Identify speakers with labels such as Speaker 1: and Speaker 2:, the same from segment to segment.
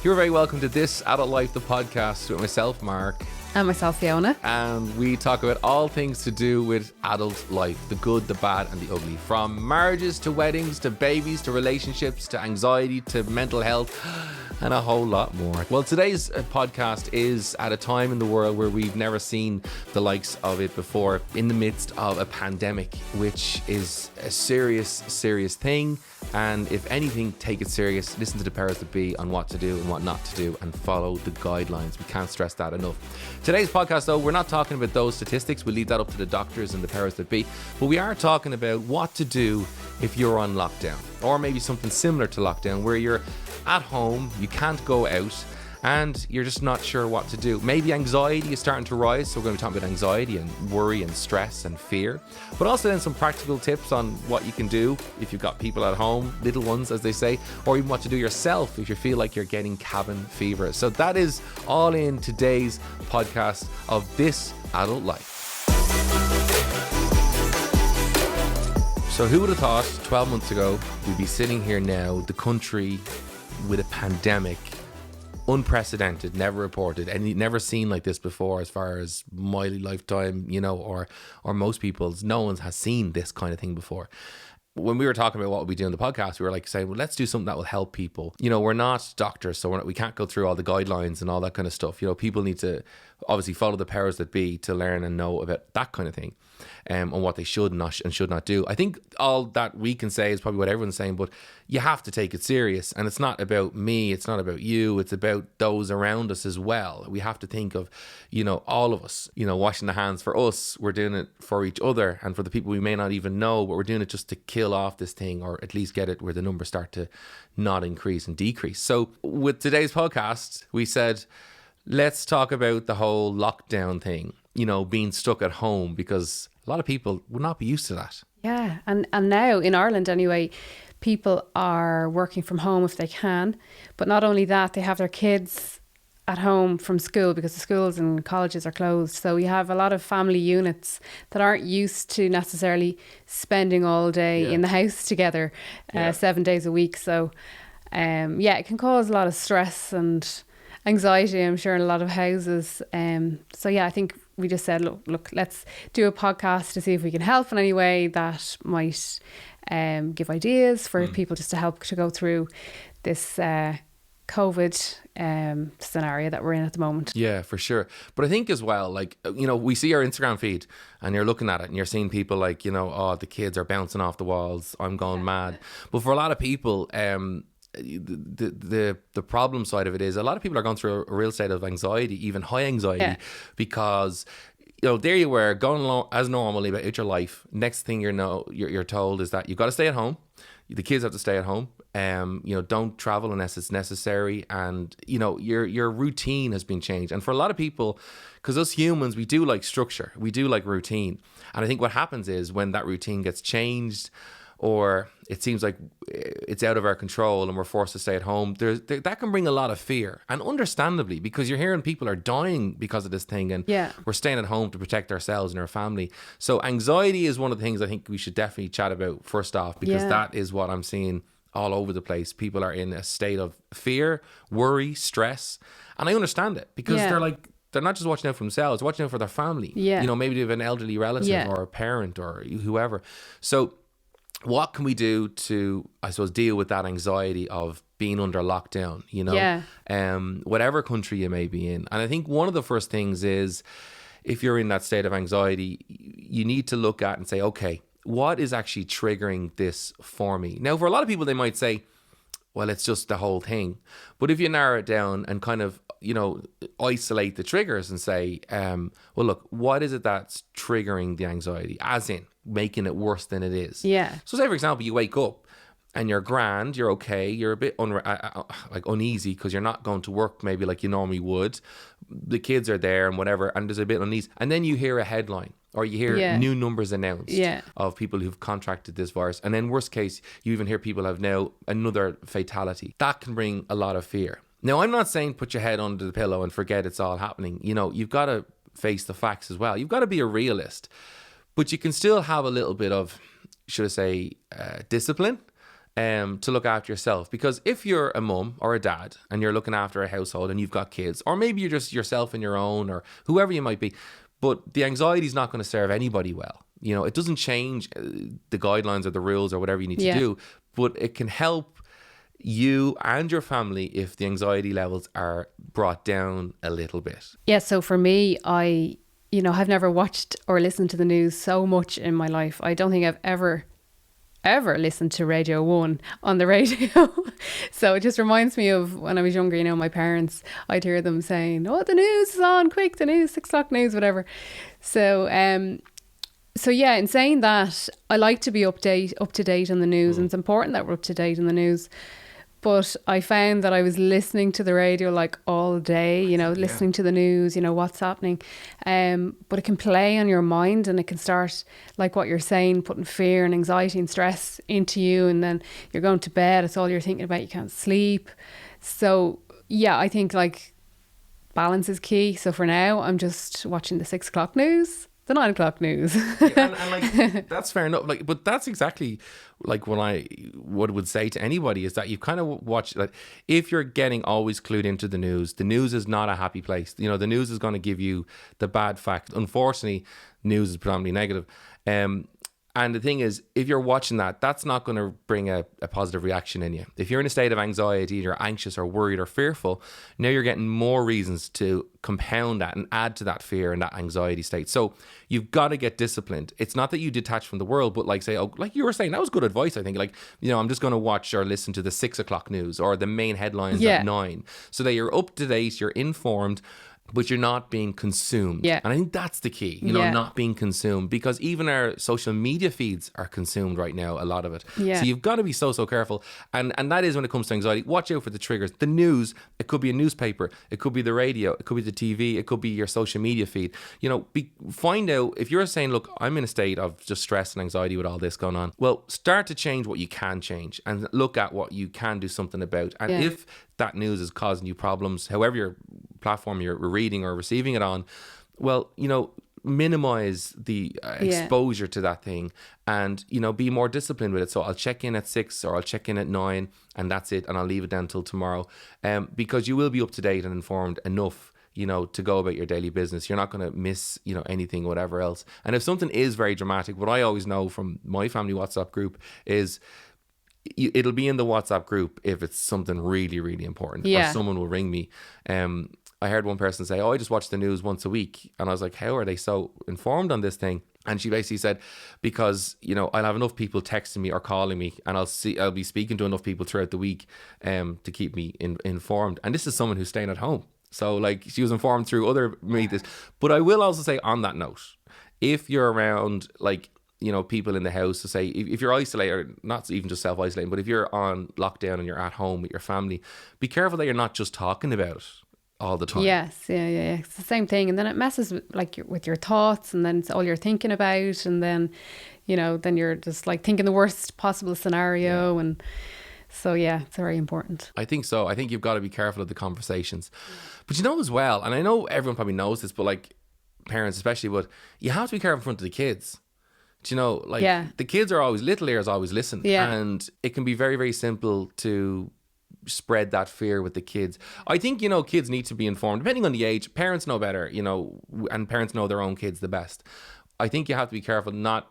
Speaker 1: You're very welcome to This Adult Life, the podcast with myself, Mark.
Speaker 2: And myself, Fiona.
Speaker 1: And we talk about all things to do with adult life, the good, the bad, and the ugly. From marriages to weddings to babies to relationships to anxiety to mental health and a whole lot more. Well, today's podcast is at a time in the world where we've never seen the likes of it before, in the midst of a pandemic, which is a serious, serious thing. And if anything, take it serious. Listen to the powers that be on what to do and what not to do and follow the guidelines. We can't stress that enough. Today's podcast, though, we're not talking about those statistics. We'll leave that up to the doctors and the powers that be. But we are talking about what to do if you're on lockdown, or maybe something similar to lockdown where you're at home, you can't go out, and you're just not sure what to do. Maybe anxiety is starting to rise, so we're going to be talking about anxiety and worry and stress and fear, but also then some practical tips on what you can do if you've got people at home, little ones as they say, or even what to do yourself if you feel like you're getting cabin fever. So that is all in today's podcast of This Adult Life. So who would have thought 12 months ago we'd be sitting here now, the country with a pandemic, unprecedented, never reported, and never seen like this before as far as my lifetime, or most people's. No one has seen this kind of thing before. When we were talking about what we do in the podcast, we were like saying, well, let's do something that will help people. We're not doctors, so we can't go through all the guidelines and all that kind of stuff. People need to obviously follow the powers that be to learn and know about that kind of thing, and what they should and should not do. I think all that we can say is probably what everyone's saying, but you have to take it serious. And it's not about me, it's not about you, it's about those around us as well. We have to think of, all of us, washing the hands. For us, we're doing it for each other and for the people we may not even know, but we're doing it just to kill off this thing, or at least get it where the numbers start to not increase and decrease. So with today's podcast, we said, let's talk about the whole lockdown thing, being stuck at home, because a lot of people would not be used to that.
Speaker 2: Yeah, and now in Ireland anyway, people are working from home if they can. But not only that, they have their kids at home from school because the schools and colleges are closed. So you have a lot of family units that aren't used to necessarily spending all day in the house together 7 days a week. So it can cause a lot of stress and anxiety, I'm sure, in a lot of houses. I think we just said, look, let's do a podcast to see if we can help in any way that might give ideas for people just to help to go through this COVID scenario that we're in at the moment.
Speaker 1: Yeah, for sure. But I think as well, we see our Instagram feed and you're looking at it and you're seeing people like, the kids are bouncing off the walls, I'm going mad. But for a lot of people, the problem side of it is a lot of people are going through a real state of anxiety, even high anxiety, because there you were going along as normally about your life. Next thing you're told is that you've got to stay at home. The kids have to stay at home. Don't travel unless it's necessary, and your routine has been changed. And for a lot of people, because us humans, we do like structure, we do like routine, and I think what happens is when that routine gets changed, or it seems like it's out of our control and we're forced to stay at home, that can bring a lot of fear. And understandably, because you're hearing people are dying because of this thing, and we're staying at home to protect ourselves and our family. So anxiety is one of the things I think we should definitely chat about first off, because that is what I'm seeing all over the place. People are in a state of fear, worry, stress. And I understand it, because they're not just watching out for themselves, they're watching out for their family. Maybe they have an elderly relative or a parent or whoever. So what can we do to, I suppose, deal with that anxiety of being under lockdown, whatever country you may be in? And I think one of the first things is, if you're in that state of anxiety, you need to look at and say, okay, what is actually triggering this for me? Now, for a lot of people, they might say, well, it's just the whole thing. But if you narrow it down and kind of, isolate the triggers and say, well, look, what is it that's triggering the anxiety? As in, making it worse than it is.
Speaker 2: Yeah.
Speaker 1: So say, for example, you wake up and you're grand, you're okay, you're a bit uneasy because you're not going to work maybe like you normally would. The kids are there and whatever, and there's a bit uneasy. And then you hear a headline, or you hear new numbers announced of people who've contracted this virus. And then worst case, you even hear people have now another fatality. That can bring a lot of fear. Now, I'm not saying put your head under the pillow and forget it's all happening. You've got to face the facts as well. You've got to be a realist. But you can still have a little bit of, should I say, discipline to look after yourself. Because if you're a mum or a dad and you're looking after a household and you've got kids, or maybe you're just yourself and your own, or whoever you might be, but the anxiety is not going to serve anybody well. You know, it doesn't change the guidelines or the rules or whatever you need to do, but it can help you and your family if the anxiety levels are brought down a little bit.
Speaker 2: Yeah, so for me, I've never watched or listened to the news so much in my life. I don't think I've ever listened to Radio 1 on the radio. So it just reminds me of when I was younger, you know, my parents, I'd hear them saying, oh, the news is on, quick, the news, 6 o'clock news, whatever. So yeah, in saying that, I like to be up to date on the news, and it's important that we're up to date on the news. But I found that I was listening to the radio like all day, you know, listening to the news, you know, what's happening. But it can play on your mind, and it can start, like what you're saying, putting fear and anxiety and stress into you. And then you're going to bed, it's all you're thinking about, you can't sleep. So yeah, I think like balance is key. So for now, I'm just watching the 6 o'clock news, the 9 o'clock news.
Speaker 1: and like that's fair enough. Like, but that's exactly like what I would say to anybody, is that you kind of watch, like, if you're getting always clued into the news is not a happy place. You know, the news is going to give you the bad fact. Unfortunately, news is predominantly negative. And the thing is, if you're watching that, that's not going to bring a positive reaction in you. If you're in a state of anxiety, you're anxious or worried or fearful, now you're getting more reasons to compound that and add to that fear and that anxiety state. So you've got to get disciplined. It's not that you detach from the world, but like say, oh, like you were saying, that was good advice, I think. Like, you know, I'm just going to watch or listen to the 6 o'clock news or the main headlines at 9, so that you're up to date, you're informed, but you're not being consumed.
Speaker 2: Yeah.
Speaker 1: And I think that's the key, you know, not being consumed, because even our social media feeds are consumed right now, a lot of it.
Speaker 2: Yeah.
Speaker 1: So you've got to be so careful. And that is when it comes to anxiety. Watch out for the triggers. The news, it could be a newspaper, it could be the radio, it could be the TV, it could be your social media feed. You know, find out if you're saying, look, I'm in a state of just stress and anxiety with all this going on. Well, start to change what you can change and look at what you can do something about. And if that news is causing you problems, however your platform you're reading or receiving it on, well, you know, minimize the exposure to that thing, and, you know, be more disciplined with it. So I'll check in at 6 or I'll check in at 9, and that's it, and I'll leave it down till tomorrow, because you will be up to date and informed enough, you know, to go about your daily business. You're not going to miss, you know, anything, whatever else. And if something is very dramatic, what I always know from my family WhatsApp group is it'll be in the WhatsApp group if it's something really, really important, or someone will ring me. I heard one person say, oh, I just watch the news once a week. And I was like, how are they so informed on this thing? And she basically said, because, you know, I'll have enough people texting me or calling me, and I'll be speaking to enough people throughout the week to keep me informed. And this is someone who's staying at home. So like, she was informed through other methods. But I will also say, on that note, if you're around, like, you know, people in the house, to say, if you're isolated, or not even just self-isolating, but if you're on lockdown and you're at home with your family, be careful that you're not just talking about it all the time.
Speaker 2: Yes, yeah. It's the same thing, and then it messes with your thoughts, and then it's all you're thinking about, and then, you know, then you're just like thinking the worst possible scenario, and so it's very important. I
Speaker 1: think so. I think you've got to be careful of the conversations, but you know as well, and I know everyone probably knows this, but like parents especially, but you have to be careful in front of the kids. Do you know, like the kids are always, little ears always listen, and it can be very, very simple to spread that fear with the kids. I think, you know, kids need to be informed depending on the age. Parents know better, you know, and parents know their own kids the best. I think you have to be careful not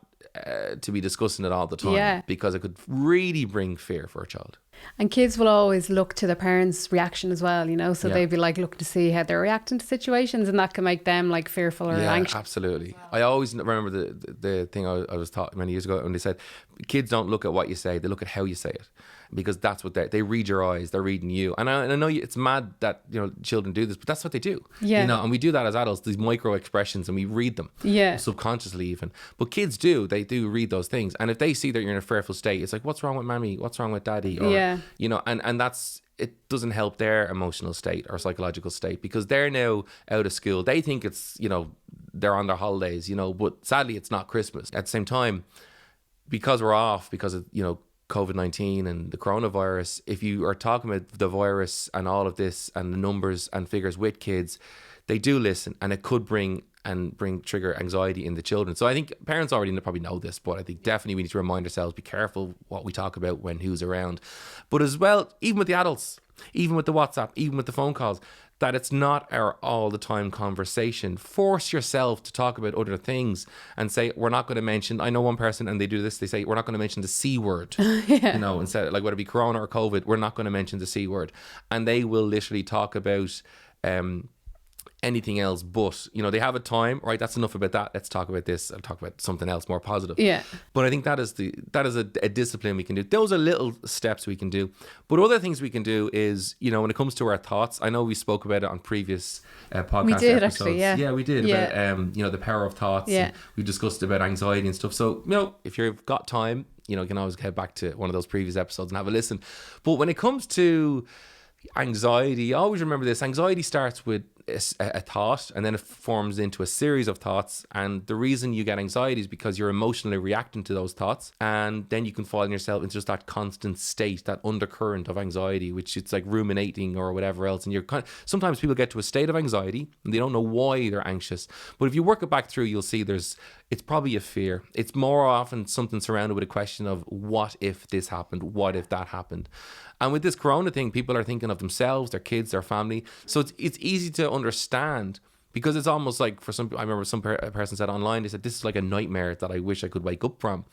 Speaker 1: to be discussing it all the time, because it could really bring fear for a child.
Speaker 2: And kids will always look to their parents' reaction as well, you know, so they'd be like looking to see how they're reacting to situations, and that can make them like fearful or anxious.
Speaker 1: Absolutely. I always remember the thing I was taught many years ago when they said, kids don't look at what you say, they look at how you say it, because that's what they read your eyes, they're reading you. And I know it's mad that, you know, children do this, but that's what they do. You know, and we do that as adults, these micro expressions, and we read them subconsciously even. But kids they do read those things, and if they see that you're in a fearful state, it's like, what's wrong with mommy, what's wrong with daddy, or you know, and that's, it doesn't help their emotional state or psychological state, because they're now out of school. They think it's, you know, they're on their holidays, you know, but sadly it's not Christmas. At the same time, because we're off because of, you know, COVID-19 and the coronavirus, if you are talking about the virus and all of this and the numbers and figures with kids, they do listen, and it could bring and trigger anxiety in the children. So I think parents already probably know this, but I think definitely we need to remind ourselves, be careful what we talk about when who's around. But as well, even with the adults, even with the WhatsApp, even with the phone calls, that it's not our all the time conversation. Force yourself to talk about other things and say, we're not going to mention, I know one person and they do this, they say, we're not going to mention the C word, you know, instead, like whether it be Corona or COVID, we're not going to mention the C word. And they will literally talk about, anything else, but you know, they have a time, right? That's enough about that. Let's talk about this. I'll talk about something else more positive.
Speaker 2: Yeah.
Speaker 1: But I think that is a discipline we can do. Those are little steps we can do. But other things we can do is, you know, when it comes to our thoughts, I know we spoke about it on previous podcast
Speaker 2: we did
Speaker 1: episodes.
Speaker 2: actually, yeah.
Speaker 1: Yeah, we did about you know, the power of thoughts.
Speaker 2: Yeah.
Speaker 1: And we discussed about anxiety and stuff. So, you know, if you've got time, you know, you can always head back to one of those previous episodes and have a listen. But when it comes to anxiety, always remember this: anxiety starts with a thought, and then it forms into a series of thoughts. And the reason you get anxiety is because you're emotionally reacting to those thoughts, and then you can fall in yourself into just that constant state, that undercurrent of anxiety, which it's like ruminating or whatever else. And sometimes people get to a state of anxiety and they don't know why they're anxious. But if you work it back through, you'll see it's probably a fear. It's more often something surrounded with a question of, what if this happened? What if that happened? And with this Corona thing, people are thinking of themselves, their kids, their family. So it's easy to understand, because it's almost like, for some, I remember some person said online, they said, this is like a nightmare that I wish I could wake up from.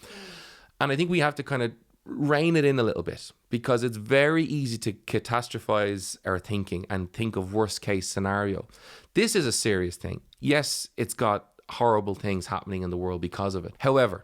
Speaker 1: And I think we have to kind of rein it in a little bit, because it's very easy to catastrophize our thinking and think of worst case scenario. This is a serious thing. Yes, it's got horrible things happening in the world because of it. However,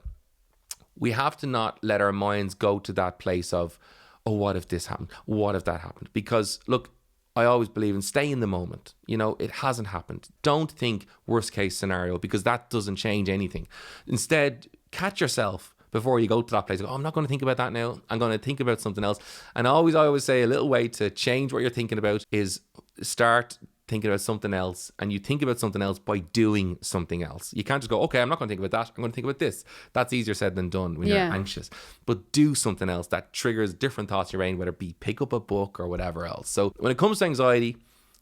Speaker 1: we have to not let our minds go to that place of, oh, what if this happened? What if that happened? Because look, I always believe in stay in the moment. You know, it hasn't happened. Don't think worst case scenario, because that doesn't change anything. Instead, catch yourself before you go to that place. Oh, I'm not going to think about that now. I'm going to think about something else. And I always say a little way to change what you're thinking about is start thinking about something else, and you think about something else by doing something else. You can't just go, okay, I'm not going to think about that, I'm going to think about this. That's easier said than done when you're anxious. But do something else that triggers different thoughts in your brain, whether it be pick up a book or whatever else. So when it comes to anxiety,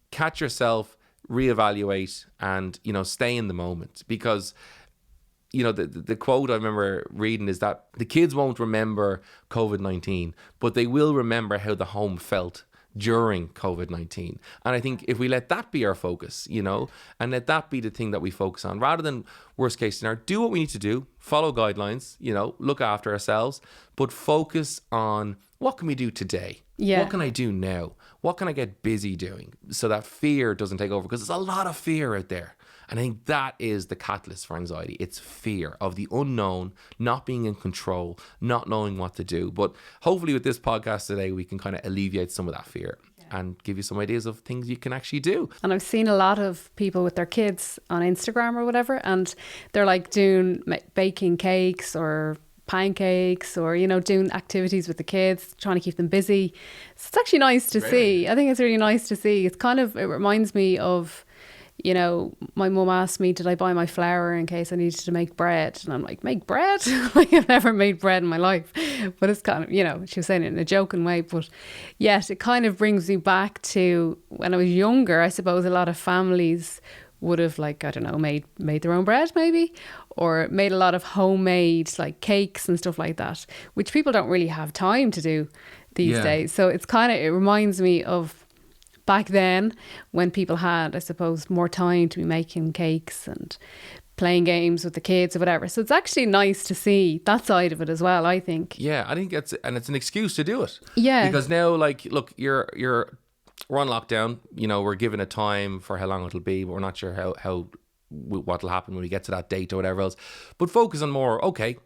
Speaker 1: catch yourself, reevaluate, and, you know, stay in the moment. Because, you know, the quote I remember reading is that the kids won't remember COVID-19, but they will remember how the home felt during COVID-19. And I think if we let that be our focus, you know, and let that be the thing that we focus on, rather than worst case scenario, do what we need to do, follow guidelines, you know, look after ourselves, but focus on what can we do today? Yeah. What can I do now? What can I get busy doing so that fear doesn't take over? Because there's a lot of fear out there. And I think that is the catalyst for anxiety. It's fear of the unknown, not being in control, not knowing what to do. But hopefully with this podcast today, we can kind of alleviate some of that fear and give you some ideas of things you can actually do.
Speaker 2: And I've seen a lot of people with their kids on Instagram or whatever, and they're like baking cakes or pancakes, or, you know, doing activities with the kids, trying to keep them busy. So it's actually nice to see. I think it's really nice to see. It reminds me of, you know, my mum asked me, did I buy my flour in case I needed to make bread? And I'm like, make bread? Like, I've never made bread in my life. But it's kind of, you know, she was saying it in a joking way. But yet it kind of brings me back to when I was younger. I suppose a lot of families would have, like, I don't know, made their own bread maybe, or made a lot of homemade like cakes and stuff like that, which people don't really have time to do these days. So it's kind of, it reminds me of back then when people had, I suppose, more time to be making cakes and playing games with the kids or whatever. So it's actually nice to see that side of it as well, I think.
Speaker 1: Yeah, I think it's an excuse to do it.
Speaker 2: Yeah.
Speaker 1: Because now, like, look, we're on lockdown, you know, we're given a time for how long it'll be, but we're not sure what'll happen when we get to that date or whatever else. But focus on more, okay,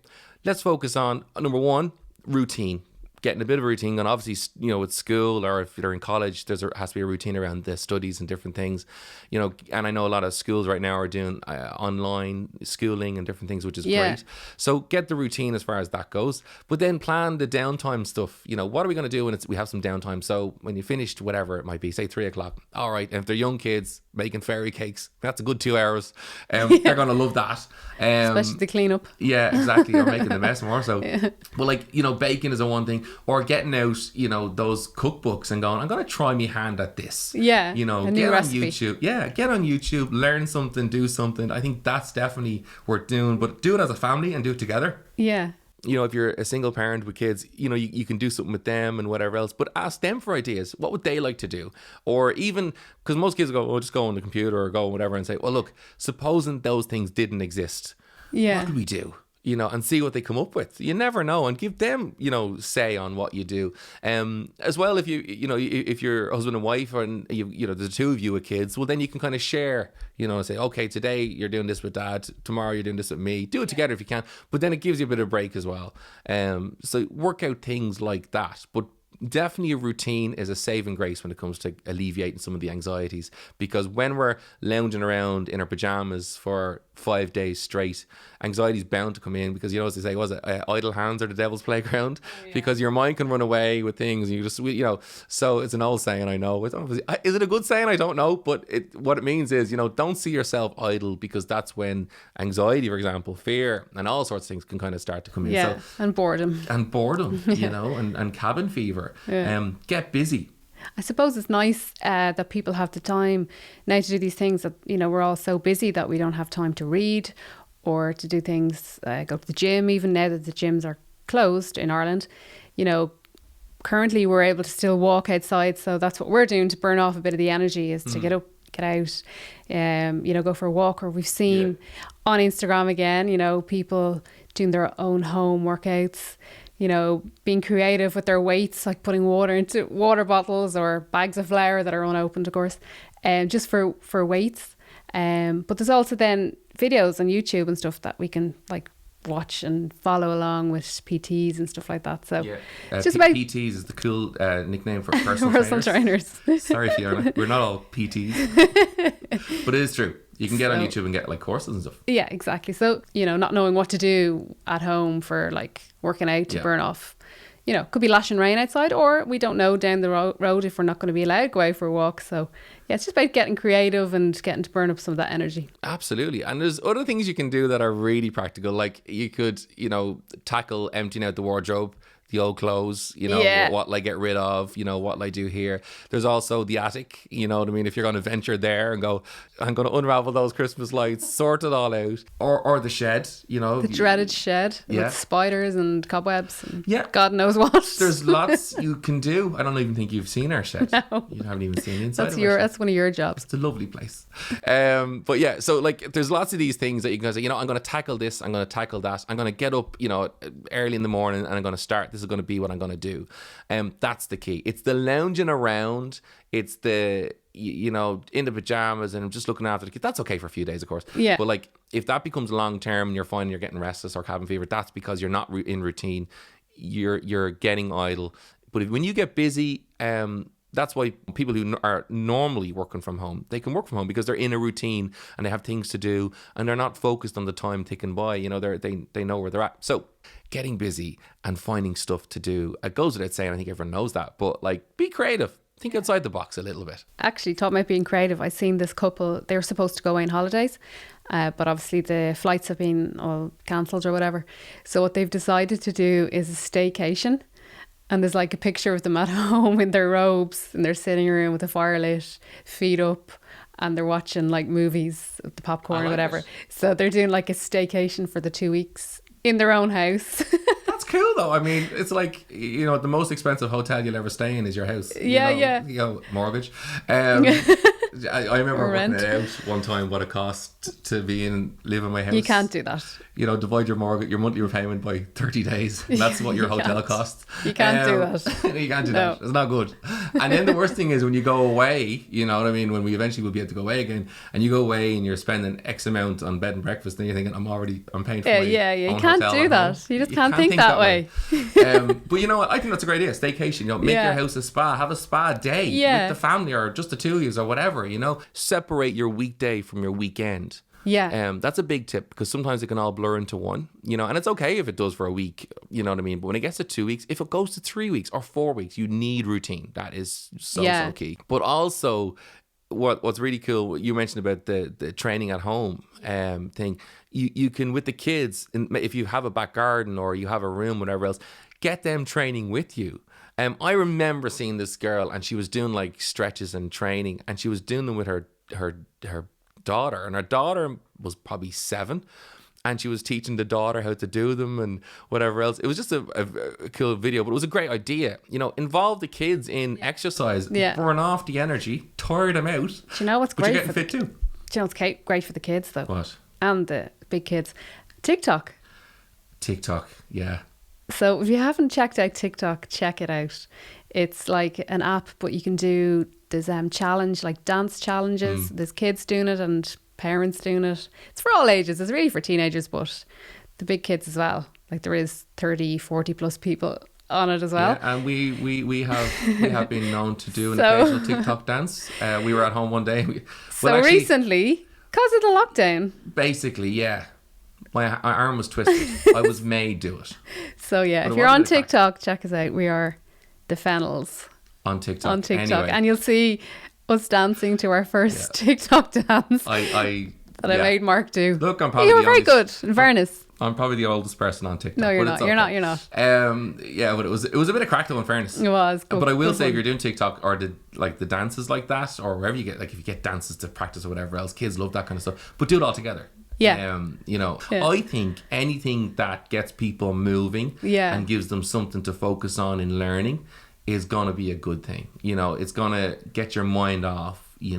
Speaker 1: let's focus on, number one, routine. Getting a bit of a routine, and obviously, you know, with school, or if you're in college, has to be a routine around the studies and different things, you know. And I know a lot of schools right now are doing online schooling and different things, which is great. So get the routine as far as that goes, but then plan the downtime stuff. You know, what are we going to do when we have some downtime? So when you finished whatever it might be, say 3:00, all right, and if they're young kids making fairy cakes, that's a good 2 hours. They're going to love that,
Speaker 2: especially the cleanup.
Speaker 1: Yeah, exactly. Or making the mess more so. But, like, you know, baking is a one thing. Or getting out, you know, those cookbooks and going, I'm going to try my hand at this.
Speaker 2: Yeah.
Speaker 1: You know,
Speaker 2: a
Speaker 1: get
Speaker 2: new
Speaker 1: on
Speaker 2: recipe.
Speaker 1: YouTube. Yeah, get on YouTube, learn something, do something. I think that's definitely worth doing. But do it as a family and do it together.
Speaker 2: Yeah.
Speaker 1: You know, if you're a single parent with kids, you know, you can do something with them and whatever else, but ask them for ideas. What would they like to do? Or even, because most kids go, oh, just go on the computer or go on whatever and say, well, look, supposing those things didn't exist,
Speaker 2: Yeah.
Speaker 1: what could we do? You know, and see what they come up with. You never know, and give them, you know, say on what you do. As well, if you know, if you're husband and wife, and you know, there's the two of you with kids, well, then you can kind of share, you know, and say, okay, today you're doing this with dad, tomorrow you're doing this with me. Do it together if you can, but then it gives you a bit of break as well. So work out things like that, but definitely a routine is a saving grace when it comes to alleviating some of the anxieties, because when we're lounging around in our pajamas for 5 days straight, anxiety is bound to come in, because, you know, as they say, was it idle hands are the devil's playground? Because your mind can run away with things, and you just, you know, so it's an old saying, I know. Is it a good saying? I don't know, but what it means is, you know, don't see yourself idle, because that's when anxiety, for example, fear and all sorts of things can kind of start to come in.
Speaker 2: Yeah.
Speaker 1: So,
Speaker 2: and boredom.
Speaker 1: you know, and cabin fever. Get busy.
Speaker 2: I suppose it's nice that people have the time now to do these things that, you know, we're all so busy that we don't have time to read or to do things, go to the gym, even now that the gyms are closed in Ireland. You know, currently we're able to still walk outside. So that's what we're doing to burn off a bit of the energy, is to get up, get out, you know, go for a walk. Or we've seen on Instagram again, you know, people doing their own home workouts, you know, being creative with their weights, like putting water into water bottles or bags of flour that are unopened, of course, just for weights. But there's also then videos on YouTube and stuff that we can like watch and follow along with PTs and stuff like that. So
Speaker 1: it's just about PTs is the cool nickname for personal
Speaker 2: trainers.
Speaker 1: Sorry, Fiona, we're not all PTs, but it is true. You can get on YouTube and get like courses and stuff.
Speaker 2: Yeah, exactly. So, you know, not knowing what to do at home for like working out to burn off, you know, could be lashing rain outside, or we don't know down the road if we're not going to be allowed to go out for a walk. So yeah, it's just about getting creative and getting to burn up some of that energy. Absolutely.
Speaker 1: And there's other things you can do that are really practical. Like you could, you know, tackle emptying out the wardrobe, the old clothes, you know, what I get rid of, you know, what I do here. There's also the attic, you know what I mean? If you're going to venture there and go, I'm going to unravel those Christmas lights, sort it all out. Or the shed, you know.
Speaker 2: The dreaded shed with spiders and cobwebs and God knows what.
Speaker 1: There's lots you can do. I don't even think you've seen our shed. No. You haven't even seen inside
Speaker 2: That's one of your jobs.
Speaker 1: It's a lovely place. But yeah, so like there's lots of these things that you can say, you know, I'm going to tackle this, I'm going to tackle that. I'm going to get up, you know, early in the morning and I'm going to start. This is going to be what I'm going to do. That's the key. It's the lounging around. It's the, you know, in the pajamas and just looking after the kids. That's okay for a few days, of course. Yeah. But like if that becomes long term and you're finding you're getting restless or cabin fever, that's because you're not in routine. You're getting idle. But when you get busy, that's why people who are normally working from home, they can work from home because they're in a routine and they have things to do and they're not focused on the time ticking by. You know, they know where they're at. So getting busy and finding stuff to do, it goes without saying, I think everyone knows that, but like be creative. Think outside the box a little bit.
Speaker 2: Actually, talking about being creative, I seen this couple, they were supposed to go away on holidays, but obviously the flights have been all cancelled or whatever. So what they've decided to do is a staycation. And there's like a picture of them at home in their robes in their sitting room with a fire lit, feet up, and they're watching like movies, the popcorn or whatever. So they're doing like a staycation for the 2 weeks in their own house.
Speaker 1: That's cool though. I mean, it's like, you know, the most expensive hotel you'll ever stay in is your house. You know, mortgage. I remember working it out one time what it cost to live in my house.
Speaker 2: You can't do that.
Speaker 1: You know, divide your mortgage, your monthly repayment by 30 days. That's what your hotel costs.
Speaker 2: You can't do that.
Speaker 1: You can't do that. It's not good. And then the worst thing is when you go away, you know what I mean? When we eventually will be able to go away again, and you go away and you're spending X amount on bed and breakfast, then you're thinking, I'm paying for my
Speaker 2: you can't do that. You just can't think that way.
Speaker 1: But you know what? I think that's a great idea. Staycation. You know, make your house a spa. Have a spa day with the family or just the two of you or whatever. You know, separate your weekday from your weekend.
Speaker 2: Yeah.
Speaker 1: That's a big tip because sometimes it can all blur into one, you know, and it's okay if it does for a week, you know what I mean? But when it gets to 2 weeks, if it goes to 3 weeks or 4 weeks, you need routine. That is so key. But also what's really cool, you mentioned about the training at home thing. You can, with the kids, if you have a back garden or you have a room, whatever else, get them training with you. I remember seeing this girl, and she was doing like stretches and training, and she was doing them with her daughter, and her daughter was probably 7, and she was teaching the daughter how to do them and whatever else. It was just a cool video, but it was a great idea. Involve the kids in exercise, burn off the energy, tire them out.
Speaker 2: Do you know what's
Speaker 1: but
Speaker 2: great?
Speaker 1: You're getting fit too.
Speaker 2: Do you know what's great for the kids though?
Speaker 1: What?
Speaker 2: And the big kids. TikTok,
Speaker 1: yeah.
Speaker 2: So if you haven't checked out TikTok, check it out. It's like an app, but you can do there's challenge, like dance challenges. There's kids doing it and parents doing it. It's for all ages. It's really for teenagers, but the big kids as well. Like there is 30, 40 plus people on it as well.
Speaker 1: Yeah, and we have been known to do an occasional TikTok dance. We were at home one day.
Speaker 2: Recently, because of the lockdown.
Speaker 1: Basically, yeah. My arm was twisted. I was made do it.
Speaker 2: So yeah, if you're on TikTok, check us out. We are the Fennels.
Speaker 1: On TikTok.
Speaker 2: Anyway. And you'll see us dancing to our first TikTok dance I made Mark do.
Speaker 1: Look, I'm probably
Speaker 2: you were very good, in fairness.
Speaker 1: I'm probably the oldest person on TikTok.
Speaker 2: No, you're not. You're not.
Speaker 1: Yeah, but it was a bit of crack though, in fairness.
Speaker 2: It was.
Speaker 1: But I will say, if you're doing TikTok or the dances like that, or wherever you get, like if you get dances to practice or whatever else, kids love that kind of stuff. But do it all together.
Speaker 2: Yeah.
Speaker 1: I think anything that gets people moving and gives them something to focus on in learning is going to be a good thing. It's going to get your mind off, the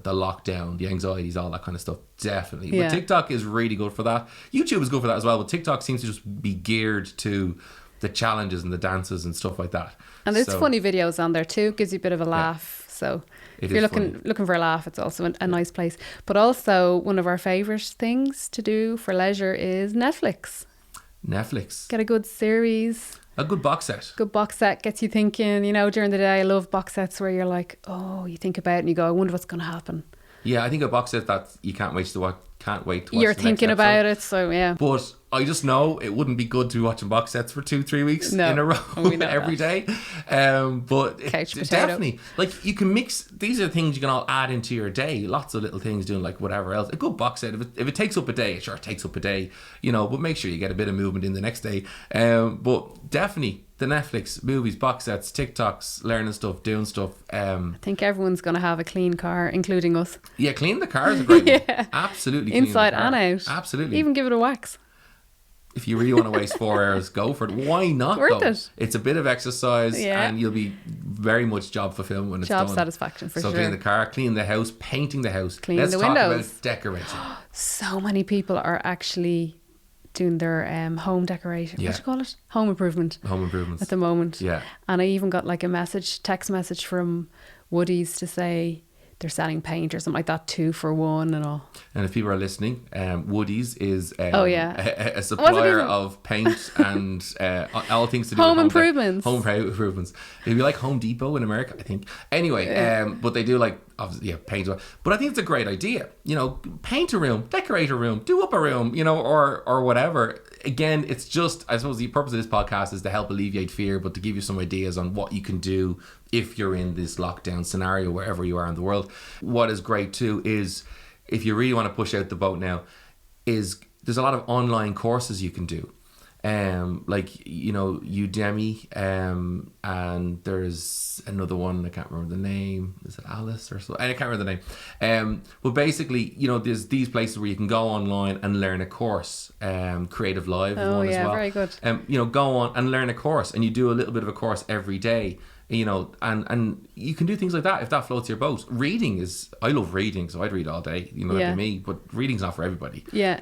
Speaker 1: lockdown, the anxieties, all that kind of stuff. Definitely.
Speaker 2: Yeah.
Speaker 1: But TikTok is really good for that. YouTube is good for that as well. But TikTok seems to just be geared to the challenges and the dances and stuff like that.
Speaker 2: And there's funny videos on there too. Gives you a bit of a laugh. So if you're looking for a laugh, it's also a nice place. But also one of our favourite things to do for leisure is Netflix. Get a good series.
Speaker 1: A good box set.
Speaker 2: Good box set gets you thinking, during the day. I love box sets where you're like, oh, you think about it and you go, I wonder what's going to happen.
Speaker 1: Yeah, I think a box set that you can't wait to watch.
Speaker 2: You're thinking about it, so yeah.
Speaker 1: But I just know it wouldn't be good to be watching box sets for 2-3 weeks in a row every day. But definitely, like you can mix. These are things you can all add into your day. Lots of little things doing like whatever else. A good box set, if it takes up a day, it takes up a day. But make sure you get a bit of movement in the next day. But definitely. The Netflix, movies, box sets, TikToks, learning stuff, doing stuff.
Speaker 2: I think everyone's going to have a clean car, including us.
Speaker 1: Yeah, cleaning the car is a great one. Absolutely.
Speaker 2: Inside and out.
Speaker 1: Absolutely.
Speaker 2: Even give it a wax.
Speaker 1: If you really want to waste 4 hours, go for it. Why not?
Speaker 2: Worth it.
Speaker 1: It's a bit of exercise and you'll be very much job fulfillment when it's done.
Speaker 2: Job satisfaction for sure.
Speaker 1: So clean the car, clean the house, painting the house.
Speaker 2: Let's
Speaker 1: the
Speaker 2: windows.
Speaker 1: Talk about decorating.
Speaker 2: So many people are actually doing their home decoration. What do you call it? Home improvements at the moment.
Speaker 1: Yeah.
Speaker 2: And I even got like a text message from Woody's to say they're selling paint or something like that, 2 for 1 and all. And
Speaker 1: if people are listening, Woody's is a supplier of paint and all things to do with
Speaker 2: home improvements.
Speaker 1: Home improvements. It'd be like Home Depot in America, I think. Anyway, but they do like obviously paint. But I think it's a great idea. Paint a room, decorate a room, do up a room, or whatever. Again, it's just, I suppose the purpose of this podcast is to help alleviate fear, but to give you some ideas on what you can do if you're in this lockdown scenario wherever you are in the world. What is great too is, if you really want to push out the boat now, is there's a lot of online courses you can do. Like Udemy, and there's another one, I can't remember the name. Is it Alice or so? I can't remember the name. But basically, there's these places where you can go online and learn a course. Creative Live is one as well.
Speaker 2: Very good.
Speaker 1: Go on and learn a course, and you do a little bit of a course every day. And you can do things like that if that floats your boat. I love reading, so I'd read all day. That'd be me. But reading's not for everybody.
Speaker 2: Yeah.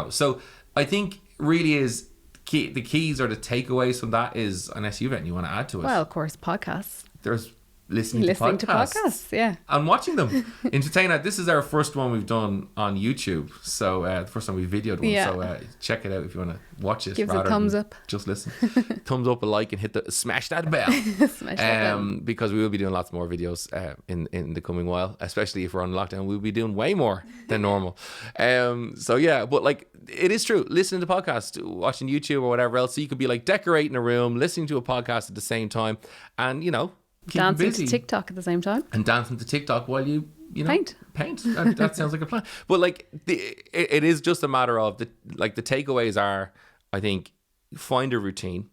Speaker 1: So I think really is the keys or the takeaways from that is, unless you've anything you want to add to it.
Speaker 2: Well, of course, podcasts.
Speaker 1: There's listening to podcasts,
Speaker 2: yeah,
Speaker 1: and watching them. Entertaining. This is our first one we've done on YouTube, so the first time we videoed one. So check it out if you want to watch it.
Speaker 2: Give us a thumbs up.
Speaker 1: Just listen. Thumbs up, a like, and smash that bell. Because we will be doing lots more videos in the coming while, especially if we're on lockdown. We'll be doing way more than normal. But like, it is true. Listening to podcasts, watching YouTube or whatever else, so you could be like decorating a room, listening to a podcast at the same time, and
Speaker 2: dancing to TikTok at the same time.
Speaker 1: And dancing to TikTok while you
Speaker 2: paint.
Speaker 1: That sounds like a plan. But like it is just a matter of the takeaways are, I think, find a routine.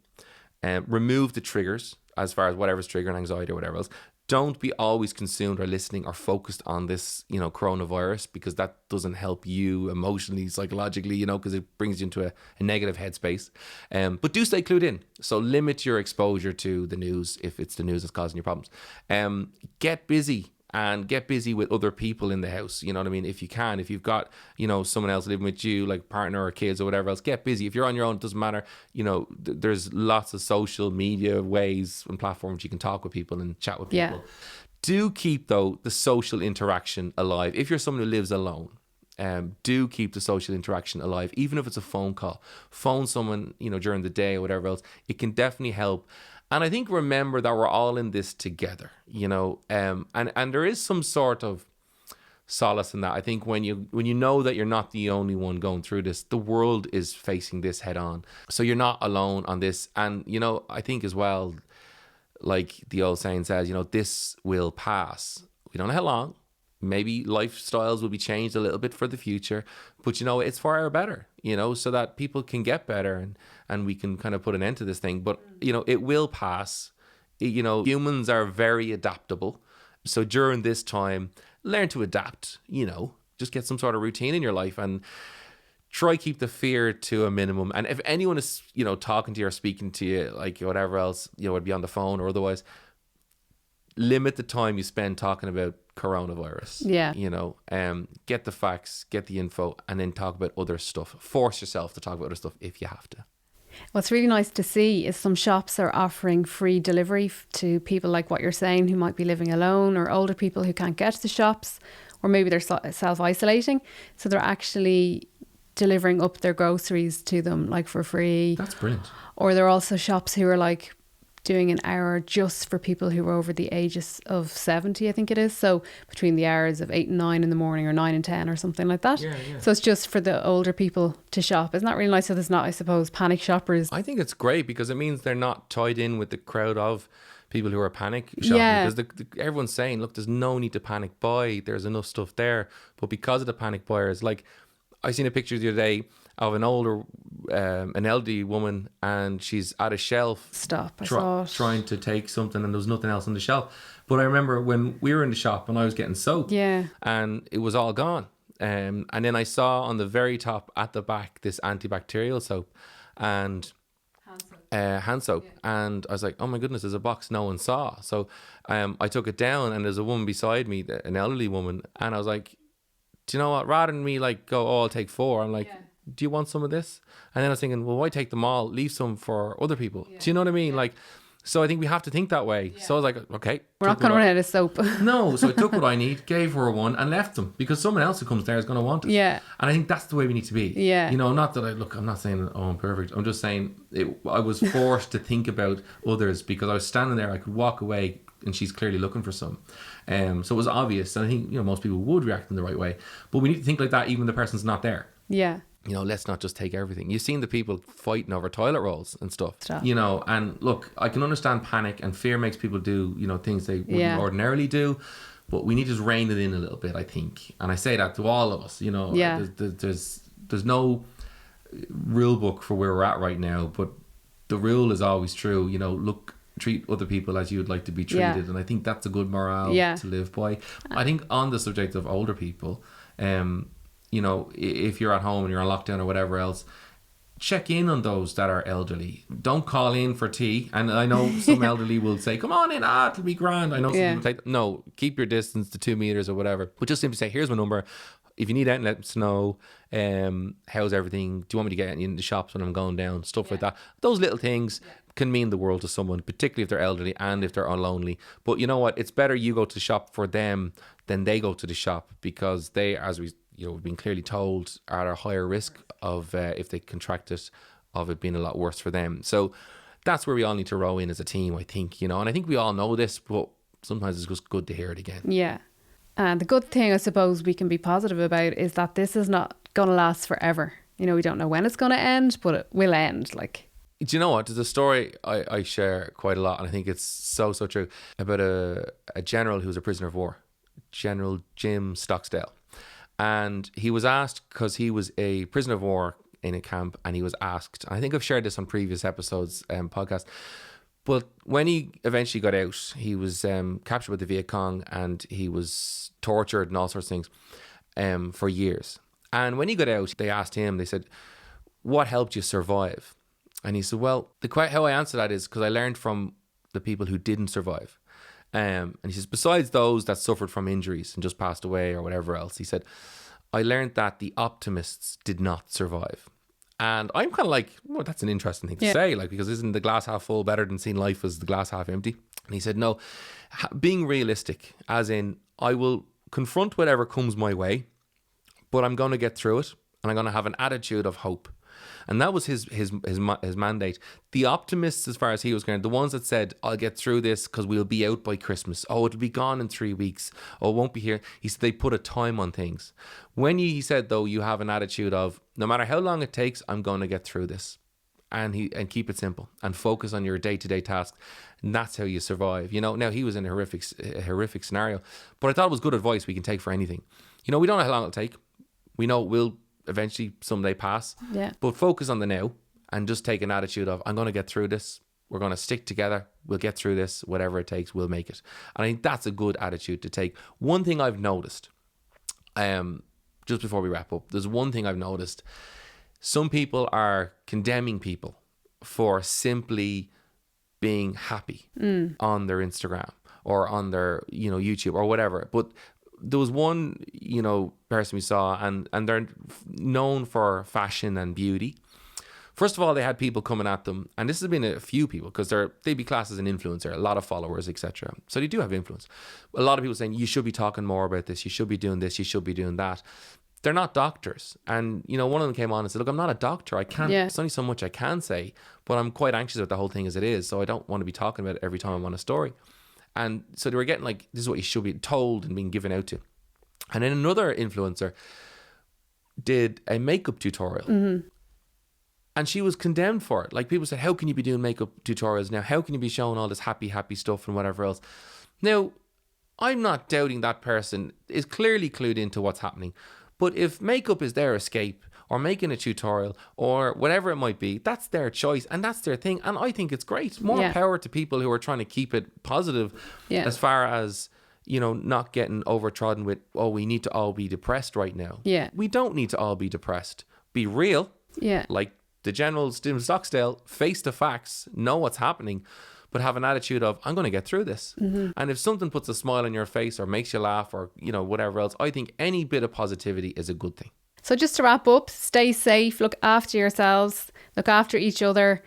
Speaker 1: Remove the triggers as far as whatever's triggering anxiety or whatever else. Don't be always consumed or listening or focused on this, coronavirus, because that doesn't help you emotionally, psychologically, because it brings you into a negative headspace. But do stay clued in. So limit your exposure to the news if it's the news that's causing you problems. Get busy. And get busy with other people in the house. You know what I mean? If you can, if you've got, someone else living with you, like partner or kids or whatever else, get busy. If you're on your own, it doesn't matter. There's lots of social media ways and platforms you can talk with people and chat with people. Yeah. Do keep, though, the social interaction alive. If you're someone who lives alone, do keep the social interaction alive, even if it's a phone call. Phone someone, during the day or whatever else. It can definitely help. And I think remember that we're all in this together, and there is some sort of solace in that. I think when you know that you're not the only one going through this, the world is facing this head on. So you're not alone on this. And, I think as well, like the old saying says, this will pass. We don't know how long. Maybe lifestyles will be changed a little bit for the future, but it's for our better, so that people can get better and we can kind of put an end to this thing. But, it will pass. Humans are very adaptable. So during this time, learn to adapt, just get some sort of routine in your life and try keep the fear to a minimum. And if anyone is, talking to you or speaking to you, like whatever else, would be on the phone or otherwise, limit the time you spend talking about coronavirus.
Speaker 2: Yeah.
Speaker 1: Get the facts, get the info, and then talk about other stuff. Force yourself to talk about other stuff if you have to.
Speaker 2: What's really nice to see is some shops are offering free delivery to people like what you're saying, who might be living alone, or older people who can't get to the shops, or maybe they're self-isolating. So they're actually delivering up their groceries to them, like for free.
Speaker 1: That's brilliant.
Speaker 2: Or there are also shops who are like doing an hour just for people who are over the ages of 70, I think it is. So between the hours of 8 and 9 in the morning, or 9 and 10 or something like that.
Speaker 1: Yeah.
Speaker 2: So it's just for the older people to shop. Isn't that really nice? So there's not, I suppose, panic shoppers.
Speaker 1: I think it's great because it means they're not tied in with the crowd of people who are panic shopping.
Speaker 2: Yeah.
Speaker 1: Because everyone's saying, look, there's no need to panic buy. There's enough stuff there. But because of the panic buyers, like I seen a picture the other day of an elderly woman, and she's at a shelf.
Speaker 2: Stop, I saw it.
Speaker 1: Trying to take something, and there was nothing else on the shelf. But I remember when we were in the shop and I was getting soap, and it was all gone. And then I saw on the very top at the back this antibacterial soap and hand soap. And I was like, oh my goodness, there's a box no one saw. So I took it down, and there's a woman beside me, an elderly woman, and I was like, do you know what? Rather than me like go, oh, I'll take 4, I'm like, do you want some of this? And then I was thinking, well, why take them all? Leave some for other people. Do you know what I mean? Like, so I think we have to think that way. So I was like, okay.
Speaker 2: We're not going to run out of soap.
Speaker 1: No, so I took what I need, gave her one, and left them, because someone else who comes there is going to want it.
Speaker 2: Yeah.
Speaker 1: And I think that's the way we need to be.
Speaker 2: Yeah.
Speaker 1: Not that I'm not saying, oh, I'm perfect. I'm just saying I was forced to think about others, because I was standing there, I could walk away, and she's clearly looking for some. So it was obvious. And I think, most people would react in the right way. But we need to think like that even when the person's not there.
Speaker 2: Yeah.
Speaker 1: Let's not just take everything. You've seen the people fighting over toilet rolls and stuff.
Speaker 2: Stop.
Speaker 1: And look, I can understand panic and fear makes people do, things they wouldn't ordinarily do. But we need to just rein it in a little bit, I think. And I say that to all of us, there's no rule book for where we're at right now. But the rule is always true, treat other people as you would like to be treated. And I think that's a good morale to live by. I think on the subject of older people, if you're at home and you're on lockdown or whatever else, check in on those that are elderly. Don't call in for tea. And I know some elderly will say, come on in, it'll be grand. I know some people say, no, keep your distance to 2 meters or whatever. But just simply say, here's my number. If you need anything, let us know. How's everything? Do you want me to get in the shops when I'm going down? Stuff like that. Those little things can mean the world to someone, particularly if they're elderly and if they're lonely. But you know what? It's better you go to the shop for them than they go to the shop, because they, as we've been clearly told, are at a higher risk of, if they contract it, of it being a lot worse for them. So that's where we all need to row in as a team, I think, and I think we all know this, but sometimes it's just good to hear it again. Yeah.
Speaker 2: And the good thing, I suppose, we can be positive about is that this is not going to last forever. We don't know when it's going to end, but it will end.
Speaker 1: Do you know what? There's a story I share quite a lot, and I think it's so true, about a general who was a prisoner of war, General Jim Stockdale. And he was asked, because he was a prisoner of war in a camp, and he was asked, I think I've shared this on previous episodes, podcast, but when he eventually got out, he was captured with the Viet Cong, and he was tortured and all sorts of things for years. And when he got out, they asked him, they said, what helped you survive? And he said, well, how I answer that is because I learned from the people who didn't survive. And he says, besides those that suffered from injuries and just passed away or whatever else, he said, I learned that the optimists did not survive. And I'm kind of like, well, that's an interesting thing to say, like, because isn't the glass half full better than seeing life as the glass half empty? And he said, no, being realistic, as in, I will confront whatever comes my way, but I'm going to get through it, and I'm going to have an attitude of hope. And that was his mandate. The optimists, as far as he was concerned, the ones that said, I'll get through this because we'll be out by Christmas. Oh, it'll be gone in 3 weeks. Oh, it won't be here. He said they put a time on things. When he said, though, you have an attitude of, no matter how long it takes, I'm going to get through this. And keep it simple and focus on your day-to-day tasks. And that's how you survive. You know, now he was in a horrific scenario, but I thought it was good advice we can take for anything. You know, we don't know how long it'll take. We know it will eventually someday pass, but focus on the now and just take an attitude of, I'm going to get through this, we're going to stick together, we'll get through this, whatever it takes, we'll make it. And I think that's a good attitude to take. One thing I've noticed, just before we wrap up, there's one thing I've noticed. Some people are condemning people for simply being happy on their Instagram or on their, YouTube or whatever, but there was one, person we saw, and they're known for fashion and beauty. First of all, they had people coming at them, and this has been a few people because they'd be classed as an influencer, a lot of followers, etc. So they do have influence. A lot of people saying, you should be talking more about this, you should be doing this, you should be doing that. They're not doctors. And, one of them came on and said, look, I'm not a doctor. I can't, There's only so much I can say, but I'm quite anxious about the whole thing as it is. So I don't want to be talking about it every time I'm on a story. And so they were getting like, this is what you should be told and being given out to. And then another influencer did a makeup tutorial. Mm-hmm. And she was condemned for it. Like, people said, how can you be doing makeup tutorials now? How can you be showing all this happy stuff and whatever else? Now, I'm not doubting that person is clearly clued into what's happening. But if makeup is their escape, or making a tutorial, or whatever it might be, that's their choice and that's their thing. And I think it's great. More power to people who are trying to keep it positive as far as, not getting overtrodden with, oh, we need to all be depressed right now. Yeah. We don't need to all be depressed. Be real. Yeah. Like the General Jim Stockdale, face the facts, know what's happening, but have an attitude of, I'm going to get through this. Mm-hmm. And if something puts a smile on your face or makes you laugh or, whatever else, I think any bit of positivity is a good thing. So just to wrap up, stay safe, look after yourselves, look after each other.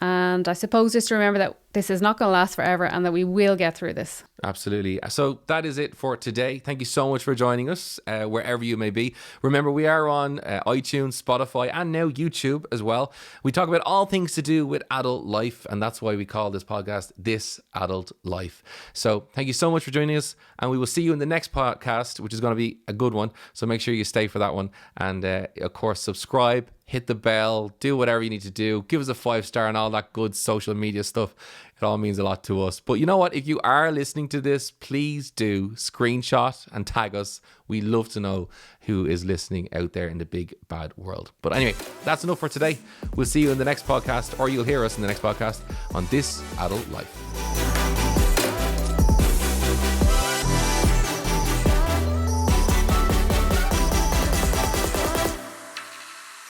Speaker 1: And I suppose just to remember that this is not going to last forever and that we will get through this. Absolutely. So that is it for today. Thank you so much for joining us, wherever you may be. Remember, we are on iTunes, Spotify, and now YouTube as well. We talk about all things to do with adult life, and that's why we call this podcast This Adult Life. So thank you so much for joining us, and we will see you in the next podcast, which is going to be a good one. So make sure you stay for that one. And of course, subscribe, hit the bell, do whatever you need to do. Give us a 5-star and all that good social media stuff. It all means a lot to us. But you know what? If you are listening to this, please do screenshot and tag us. We love to know who is listening out there in the big bad world. But anyway, that's enough for today. We'll see you in the next podcast, or you'll hear us in the next podcast on This Adult Life.